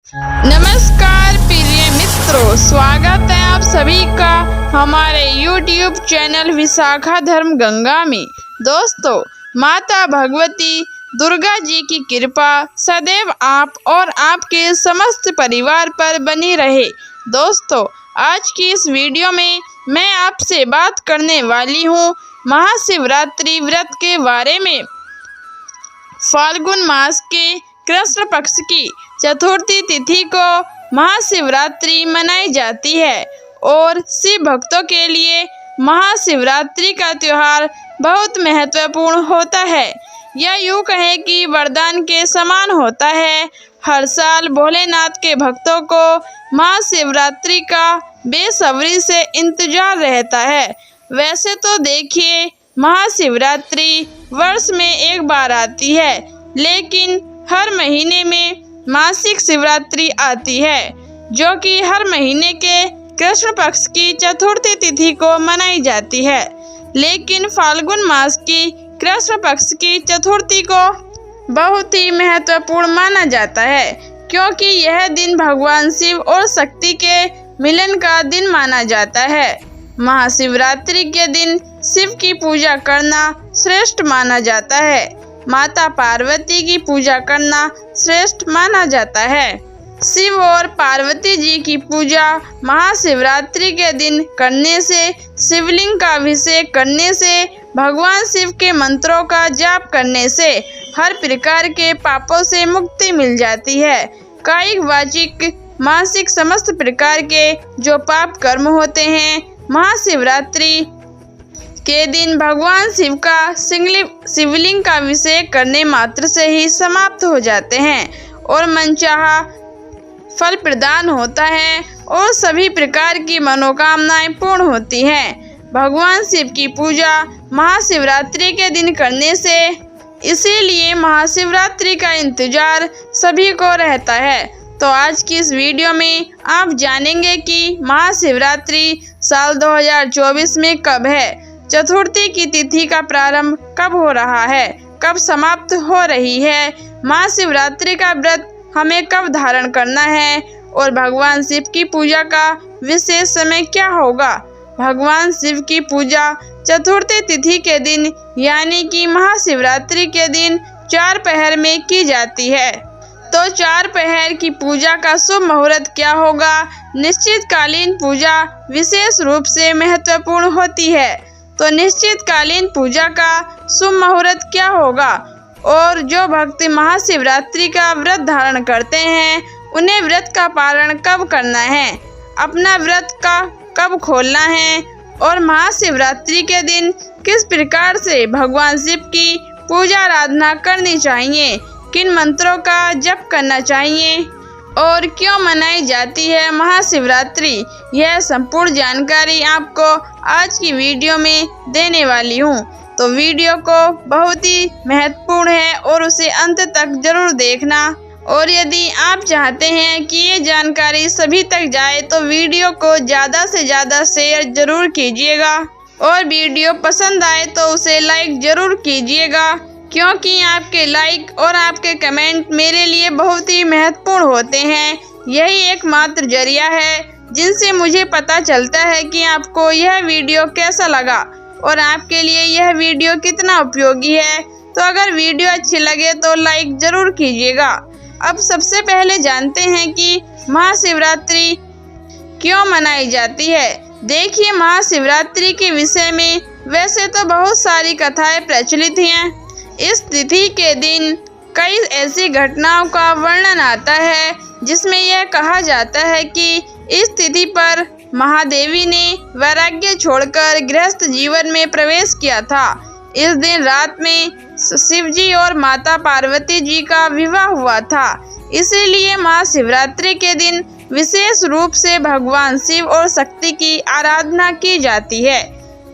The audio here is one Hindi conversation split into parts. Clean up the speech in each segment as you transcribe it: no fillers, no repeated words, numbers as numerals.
नमस्कार प्रिय मित्रों, स्वागत है आप सभी का हमारे YouTube चैनल विशाखा धर्म गंगा में। दोस्तों, माता भगवती दुर्गा जी की कृपा सदैव आप और आपके समस्त परिवार पर बनी रहे। दोस्तों, आज की इस वीडियो में मैं आपसे बात करने वाली हूँ महाशिवरात्रि व्रत के बारे में। फाल्गुन मास के कृष्ण पक्ष की चतुर्थी तिथि को महाशिवरात्रि मनाई जाती है और शिव भक्तों के लिए महाशिवरात्रि का त्योहार बहुत महत्वपूर्ण होता है। यह यूँ कहें कि वरदान के समान होता है। हर साल भोलेनाथ के भक्तों को महाशिवरात्रि का बेसब्री से इंतजार रहता है। वैसे तो देखिए, महाशिवरात्रि वर्ष में एक बार आती है, लेकिन हर महीने में मासिक शिवरात्रि आती है, जो कि हर महीने के कृष्ण पक्ष की चतुर्थी तिथि को मनाई जाती है। लेकिन फाल्गुन मास की कृष्ण पक्ष की चतुर्थी को बहुत ही महत्वपूर्ण माना जाता है, क्योंकि यह दिन भगवान शिव और शक्ति के मिलन का दिन माना जाता है। महाशिवरात्रि के दिन शिव की पूजा करना श्रेष्ठ माना जाता है। माता पार्वती की पूजा करना श्रेष्ठ माना जाता है। शिव और पार्वती जी की पूजा महाशिवरात्रि के दिन करने से, शिवलिंग का अभिषेक करने से, भगवान शिव के मंत्रों का जाप करने से हर प्रकार के पापों से मुक्ति मिल जाती है। कायिक, वाचिक, मानसिक समस्त प्रकार के जो पाप कर्म होते हैं, महाशिवरात्रि के दिन भगवान शिव का शिवलिंग का अभिषेक करने मात्र से ही समाप्त हो जाते हैं और मनचाहा फल प्रदान होता है और सभी प्रकार की मनोकामनाएं पूर्ण होती हैं। भगवान शिव की पूजा महाशिवरात्रि के दिन करने से, इसीलिए महाशिवरात्रि का इंतजार सभी को रहता है। तो आज की इस वीडियो में आप जानेंगे कि महाशिवरात्रि साल 2024 में कब है, चतुर्थी की तिथि का प्रारंभ कब हो रहा है, कब समाप्त हो रही है, महाशिवरात्रि का व्रत हमें कब धारण करना है और भगवान शिव की पूजा का विशेष समय क्या होगा। भगवान शिव की पूजा चतुर्थी तिथि के दिन यानी कि महाशिवरात्रि के दिन 4 पहर में की जाती है। तो 4 पहर की पूजा का शुभ मुहूर्त क्या होगा। निश्चितकालीन पूजा विशेष रूप से महत्वपूर्ण होती है, तो निश्चितकालीन पूजा का शुभ मुहूर्त क्या होगा और जो भक्त महाशिवरात्रि का व्रत धारण करते हैं उन्हें व्रत का पालन कब करना है, अपना व्रत का कब खोलना है और महाशिवरात्रि के दिन किस प्रकार से भगवान शिव की पूजा आराधना करनी चाहिए, किन मंत्रों का जप करना चाहिए और क्यों मनाई जाती है महाशिवरात्रि, यह संपूर्ण जानकारी आपको आज की वीडियो में देने वाली हूँ। तो वीडियो को बहुत ही महत्वपूर्ण है और उसे अंत तक जरूर देखना। और यदि आप चाहते हैं कि ये जानकारी सभी तक जाए तो वीडियो को ज़्यादा से ज़्यादा शेयर जरूर कीजिएगा और वीडियो पसंद आए तो उसे लाइक जरूर कीजिएगा, क्योंकि आपके लाइक और आपके कमेंट मेरे लिए बहुत ही महत्वपूर्ण होते हैं। यही एकमात्र जरिया है जिनसे मुझे पता चलता है कि आपको यह वीडियो कैसा लगा और आपके लिए यह वीडियो कितना उपयोगी है। तो अगर वीडियो अच्छी लगे तो लाइक जरूर कीजिएगा। अब सबसे पहले जानते हैं कि महाशिवरात्रि क्यों मनाई जाती है। देखिए, महाशिवरात्रि के विषय में वैसे तो बहुत सारी कथाएं प्रचलित हैं। इस तिथि के दिन कई ऐसी घटनाओं का वर्णन आता है जिसमें यह कहा जाता है कि इस तिथि पर महादेवी ने वैराग्य छोड़कर गृहस्थ जीवन में प्रवेश किया था। इस दिन रात में शिव जी और माता पार्वती जी का विवाह हुआ था। इसीलिए महाशिवरात्रि के दिन विशेष रूप से भगवान शिव और शक्ति की आराधना की जाती है।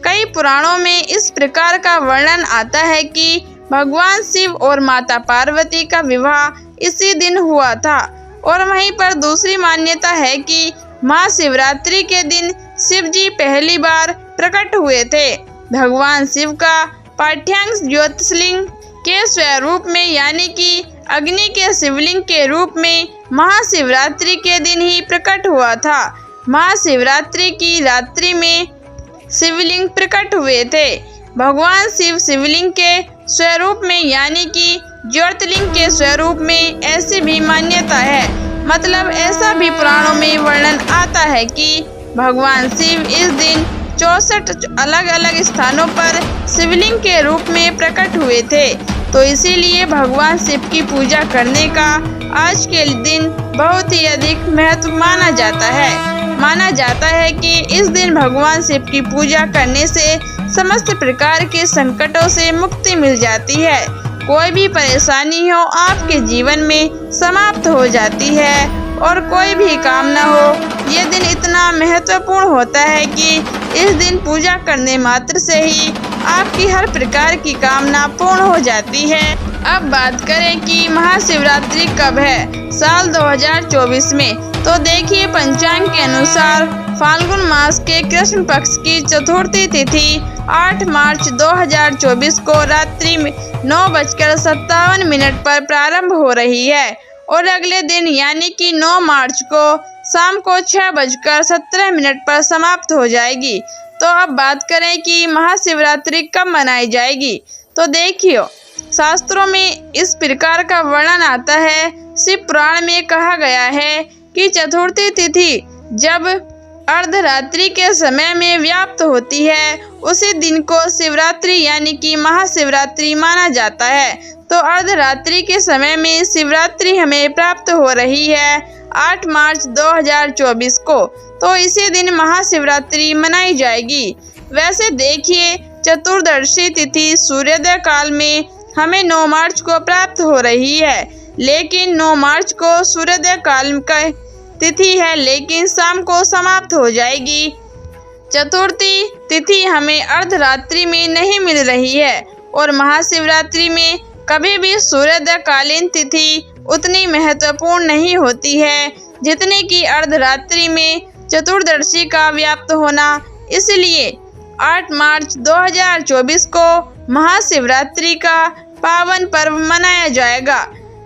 कई पुराणों में इस प्रकार का वर्णन आता है कि भगवान शिव और माता पार्वती का विवाह इसी दिन हुआ था। और वहीं पर दूसरी मान्यता है कि महाशिवरात्रि के दिन शिव जी पहली बार प्रकट हुए थे। भगवान शिव का पाठ्यांश ज्योतिर्लिंग के स्वरूप में यानी कि अग्नि के शिवलिंग के रूप में महाशिवरात्रि के दिन ही प्रकट हुआ था। महाशिवरात्रि की रात्रि में शिवलिंग प्रकट हुए थे। भगवान शिव शिवलिंग के स्वरूप में यानी कि ज्योतिर्लिंग के स्वरूप में ऐसी भी मान्यता है, मतलब ऐसा भी पुराणों में वर्णन आता है कि भगवान शिव इस दिन 64 अलग अलग स्थानों पर शिवलिंग के रूप में प्रकट हुए थे। तो इसीलिए भगवान शिव की पूजा करने का आज के दिन बहुत ही अधिक महत्व माना जाता है। माना जाता है कि इस दिन भगवान शिव की पूजा करने से समस्त प्रकार के संकटों से मुक्ति मिल जाती है। कोई भी परेशानी हो आपके जीवन में समाप्त हो जाती है और कोई भी काम न हो। ये दिन इतना महत्वपूर्ण होता है कि इस दिन पूजा करने मात्र से ही आपकी हर प्रकार की कामना पूर्ण हो जाती है। अब बात करें कि महाशिवरात्रि कब है साल 2024 में, तो देखिए पंचांग के अनुसार फाल्गुन मास के कृष्ण पक्ष की चतुर्थी तिथि 8 मार्च 2024 को रात्रि में 9:57 पर प्रारंभ हो रही है और अगले दिन यानी कि 9 मार्च को शाम को 6:17 पर समाप्त हो जाएगी। तो अब बात करें कि महाशिवरात्रि कब मनाई जाएगी, तो देखिए शास्त्रों में इस प्रकार का वर्णन आता है। शिव पुराण में कहा गया है कि चतुर्थी तिथि जब अर्धरात्रि के समय में व्याप्त होती है उसी दिन को शिवरात्रि यानी कि महाशिवरात्रि माना जाता है। तो अर्धरात्रि के समय में शिवरात्रि हमें प्राप्त हो रही है 8 मार्च 2024 को, तो इसी दिन महाशिवरात्रि मनाई जाएगी। वैसे देखिए चतुर्दशी तिथि सूर्योदय काल में हमें 9 मार्च को प्राप्त हो रही है, लेकिन 9 मार्च को सूर्योदय काल का तिथि है लेकिन शाम को समाप्त हो जाएगी। चतुर्थी तिथि हमें अर्धरात्रि में नहीं मिल रही है और महाशिवरात्रि में कभी भी सूर्योदय कालीन तिथि उतनी महत्वपूर्ण नहीं होती है जितनी कि अर्धरात्रि में चतुर्दशी का व्याप्त होना। इसलिए 8 मार्च 2024 को महाशिवरात्रि का पावन पर्व मनाया जाएगा,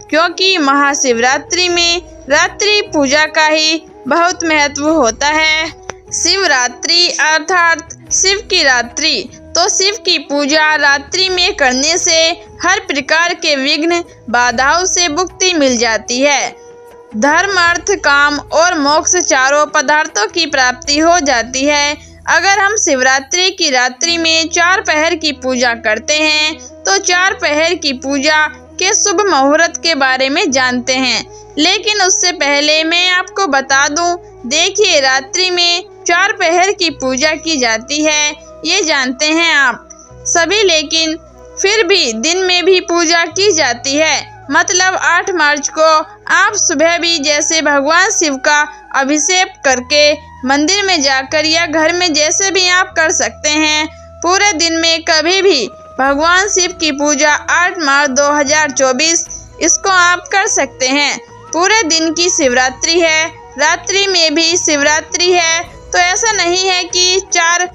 क्योंकि महाशिवरात्रि में रात्रि पूजा का ही बहुत महत्व होता है। शिवरात्रि अर्थात शिव की रात्रि, तो शिव की पूजा रात्रि में करने से हर प्रकार के विघ्न बाधाओं से मुक्ति मिल जाती है। धर्म अर्थ काम और मोक्ष चारों पदार्थों की प्राप्ति हो जाती है। अगर हम शिवरात्रि की रात्रि में 4 पहर की पूजा करते हैं तो 4 पहर की पूजा के शुभ मुहूर्त के बारे में जानते हैं, लेकिन उससे पहले मैं आपको बता दूं, देखिए रात्रि में 4 पहर की पूजा की जाती है ये जानते हैं आप सभी, लेकिन फिर भी दिन में भी पूजा की जाती है। मतलब 8 मार्च को आप सुबह भी जैसे भगवान शिव का अभिषेक करके मंदिर में जाकर या घर में जैसे भी आप कर सकते हैं, पूरे दिन में कभी भी भगवान शिव की पूजा 8 मार्च 2024 इसको आप कर सकते हैं। पूरे दिन की शिवरात्रि है, रात्रि में भी शिवरात्रि है, तो ऐसा नहीं है कि 4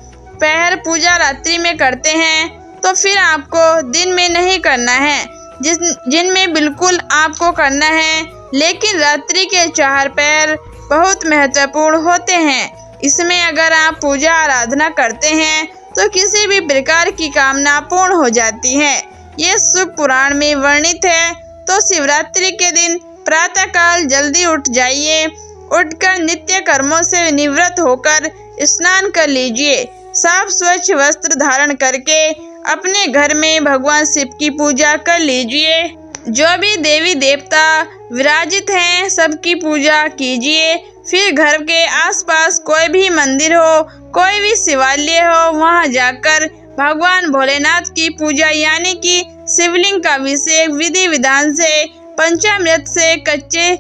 पहर पूजा रात्रि में करते हैं तो फिर आपको दिन में नहीं करना है, जिनमें बिल्कुल आपको करना है। लेकिन रात्रि के 4 पहर बहुत महत्वपूर्ण होते हैं। इसमें अगर आप पूजा आराधना करते हैं तो किसी भी प्रकार की कामना पूर्ण हो जाती है। ये शुभ पुराण में वर्णित है। तो शिवरात्रि के दिन प्रातःकाल जल्दी उठ जाइए, उठकर नित्य कर्मों से निवृत्त होकर स्नान कर लीजिए। साफ स्वच्छ वस्त्र धारण करके अपने घर में भगवान शिव की पूजा कर लीजिए। जो भी देवी देवता विराजित हैं सबकी पूजा कीजिए। फिर घर के आसपास कोई भी मंदिर हो, कोई भी शिवालय हो, वहां जाकर भगवान भोलेनाथ की पूजा यानी कि शिवलिंग का अभिषेक विधि विधान से, पंचामृत से, कच्चे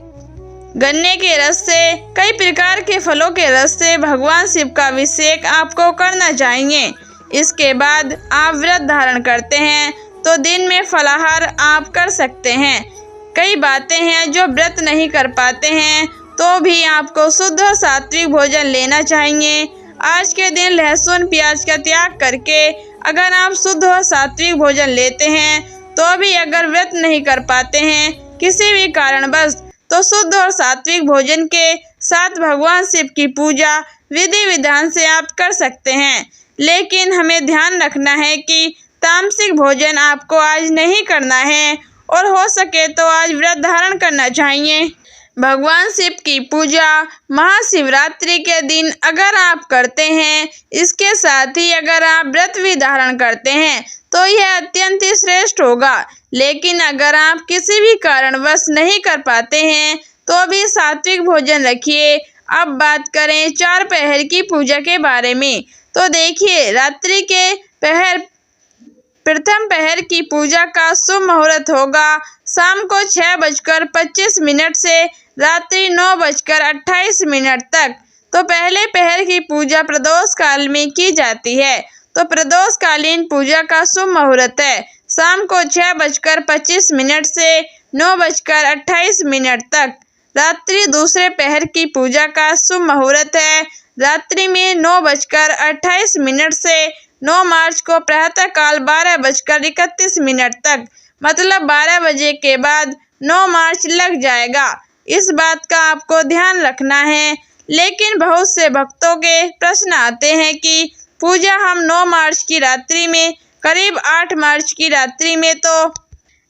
गन्ने के रस से, कई प्रकार के फलों के रस से भगवान शिव का अभिषेक आपको करना चाहिए। इसके बाद आप व्रत धारण करते हैं तो दिन में फलाहार आप कर सकते हैं। कई बातें हैं जो व्रत नहीं कर पाते हैं तो भी आपको शुद्ध और सात्विक भोजन लेना चाहिए। आज के दिन लहसुन प्याज का त्याग करके अगर आप शुद्ध और सात्विक भोजन लेते हैं तो भी अगर व्रत नहीं कर पाते हैं किसी भी कारणवश तो शुद्ध और सात्विक भोजन के साथ भगवान शिव की पूजा विधि विधान से आप कर सकते हैं। लेकिन हमें ध्यान रखना है कि तामसिक भोजन आपको आज नहीं करना है और हो सके तो आज व्रत धारण करना चाहिए। भगवान शिव की पूजा महाशिवरात्रि के दिन अगर आप करते हैं, इसके साथ ही अगर आप व्रत भी धारण करते हैं तो यह अत्यंत ही श्रेष्ठ होगा। लेकिन अगर आप किसी भी कारणवश नहीं कर पाते हैं तो भी सात्विक भोजन रखिए। अब बात करें 4 पहर की पूजा के बारे में, तो देखिए रात्रि के प्रथम पहर की पूजा का शुभ मुहूर्त होगा शाम को 6:25 से रात्रि 9:28 तक। तो पहले पहर की पूजा प्रदोष काल में की जाती है। तो प्रदोष कालीन पूजा का शुभ मुहूर्त है शाम को 6:25 से 9:28 तक। रात्रि दूसरे पहर की पूजा का शुभ मुहूर्त है रात्रि में 9:28 से 9 मार्च को प्रातः काल 12:31 तक। मतलब 12 बजे के बाद 9 मार्च लग जाएगा। इस बात का आपको ध्यान रखना है। लेकिन बहुत से भक्तों के प्रश्न आते हैं कि पूजा हम 9 मार्च की रात्रि में, करीब 8 मार्च की रात्रि में, तो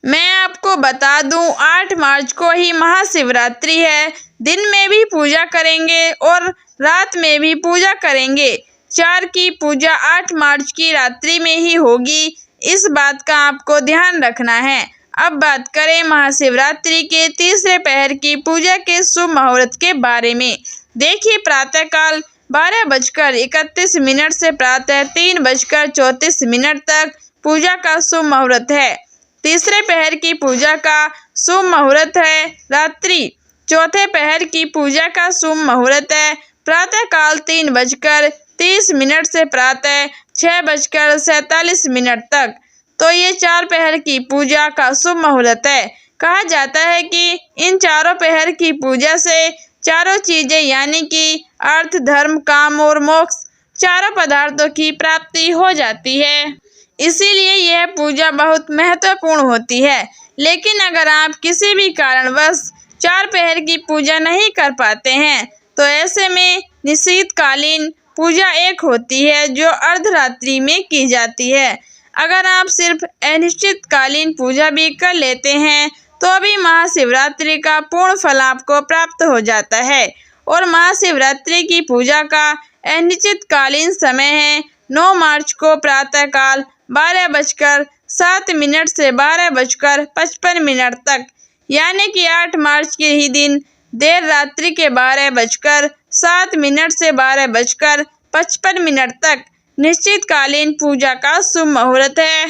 मैं आपको बता दूं 8 मार्च को ही महाशिवरात्रि है। दिन में भी पूजा करेंगे और रात में भी पूजा करेंगे। 4 की पूजा 8 मार्च की रात्रि में ही होगी। इस बात का आपको ध्यान रखना है। अब बात करें महाशिवरात्रि के तीसरे पहर की पूजा के शुभ मुहूर्त के बारे में। देखिए प्रातःकाल 12:31 से प्रातः 3:34 तक पूजा का शुभ मुहूर्त है। तीसरे पहर की पूजा का शुभ मुहूर्त है रात्रि। चौथे पहर की पूजा का शुभ मुहूर्त है प्रातःकाल 3:30 से प्रातः 6:47 तक। तो ये 4 पहर की पूजा का शुभ मुहूर्त है। कहा जाता है कि इन चारों पहर की पूजा से चारों चीजें यानी कि अर्थ, धर्म, काम और मोक्ष चारों पदार्थों की प्राप्ति हो जाती है। इसीलिए यह पूजा बहुत महत्वपूर्ण होती है। लेकिन अगर आप किसी भी कारणवश 4 पहर की पूजा नहीं कर पाते हैं तो ऐसे में निशीथकालीन पूजा एक होती है जो अर्धरात्रि में की जाती है। अगर आप सिर्फ अनिश्चितकालीन पूजा भी कर लेते हैं तो भी महाशिवरात्रि का पूर्ण फल आपको प्राप्त हो जाता है। और महाशिवरात्रि की पूजा का अनिश्चितकालीन समय है 9 मार्च को प्रातःकाल 12:07 से 12:55 तक, यानी कि 8 मार्च के ही दिन देर रात्रि के 12:07 से 12:55 तक निश्चितकालीन पूजा का शुभ मुहूर्त है।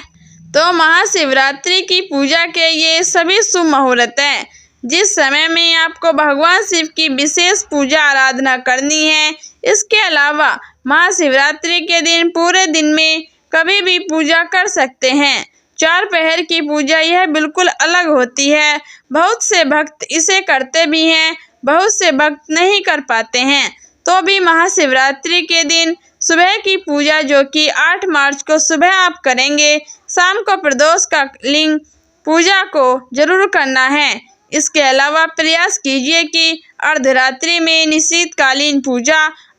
तो महाशिवरात्रि की पूजा के ये सभी शुभ मुहूर्त हैं जिस समय में आपको भगवान शिव की विशेष पूजा आराधना करनी है। इसके अलावा महाशिवरात्रि के दिन पूरे दिन में कभी भी पूजा कर सकते हैं। 4 पहर की पूजा यह बिल्कुल अलग होती है। बहुत से भक्त इसे करते भी हैं, बहुत से भक्त नहीं कर पाते हैं। तो भी महाशिवरात्रि के दिन सुबह की पूजा जो कि 8 मार्च को सुबह आप करेंगे, शाम को प्रदोष का लिंग पूजा को जरूर करना है। इसके अलावा प्रयास कीजिए कि अर्धरात्रि में निशीथकालीन पूजा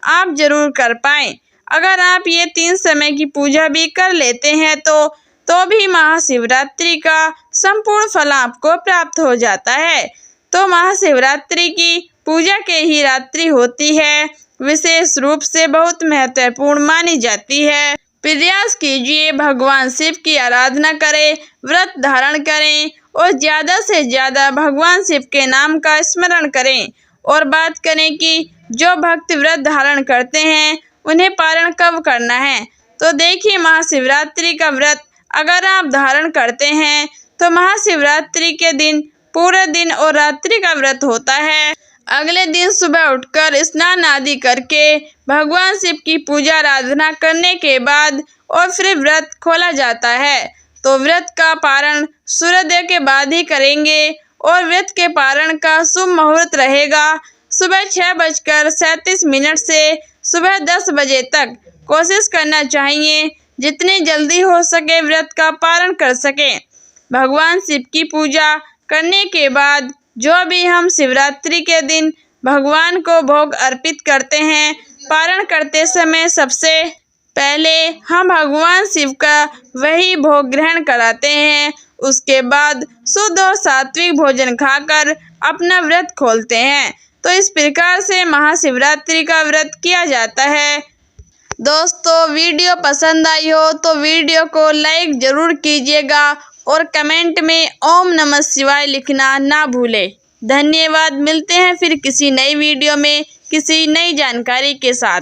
आप जरूर कर पाएं। अगर आप ये 3 समय की पूजा भी कर लेते हैं तो भी महाशिवरात्रि का संपूर्ण फल आपको प्राप्त हो जाता है। तो महाशिवरात्रि की पूजा के ही रात्रि होती है, विशेष रूप से बहुत महत्वपूर्ण मानी जाती है। प्रयास कीजिए भगवान शिव की आराधना करें, व्रत धारण करें और ज़्यादा से ज़्यादा भगवान शिव के नाम का स्मरण करें। और बात करें कि जो भक्त व्रत धारण करते हैं उन्हें पारण कब करना है, तो देखिए महाशिवरात्रि का व्रत अगर आप धारण करते हैं तो महाशिवरात्रि के दिन पूरे दिन और रात्रि का व्रत होता है। अगले दिन सुबह उठकर स्नान आदि करके भगवान शिव की पूजा आराधना करने के बाद और फिर व्रत खोला जाता है। तो व्रत का पारण सूर्योदय के बाद ही करेंगे और व्रत के पारण का शुभ मुहूर्त रहेगा सुबह 6:37 से सुबह 10 बजे तक। कोशिश करना चाहिए जितनी जल्दी हो सके व्रत का पारण कर सकें। भगवान शिव की पूजा करने के बाद जो भी हम शिवरात्रि के दिन भगवान को भोग अर्पित करते हैं, पारण करते समय सबसे पहले हम भगवान शिव का वही भोग ग्रहण कराते हैं। उसके बाद शुद्ध और सात्विक भोजन खाकर अपना व्रत खोलते हैं। तो इस प्रकार से महाशिवरात्रि का व्रत किया जाता है। दोस्तों, वीडियो पसंद आई हो तो वीडियो को लाइक जरूर कीजिएगा और कमेंट में ओम नमः शिवाय लिखना ना भूलें। धन्यवाद। मिलते हैं फिर किसी नई वीडियो में किसी नई जानकारी के साथ।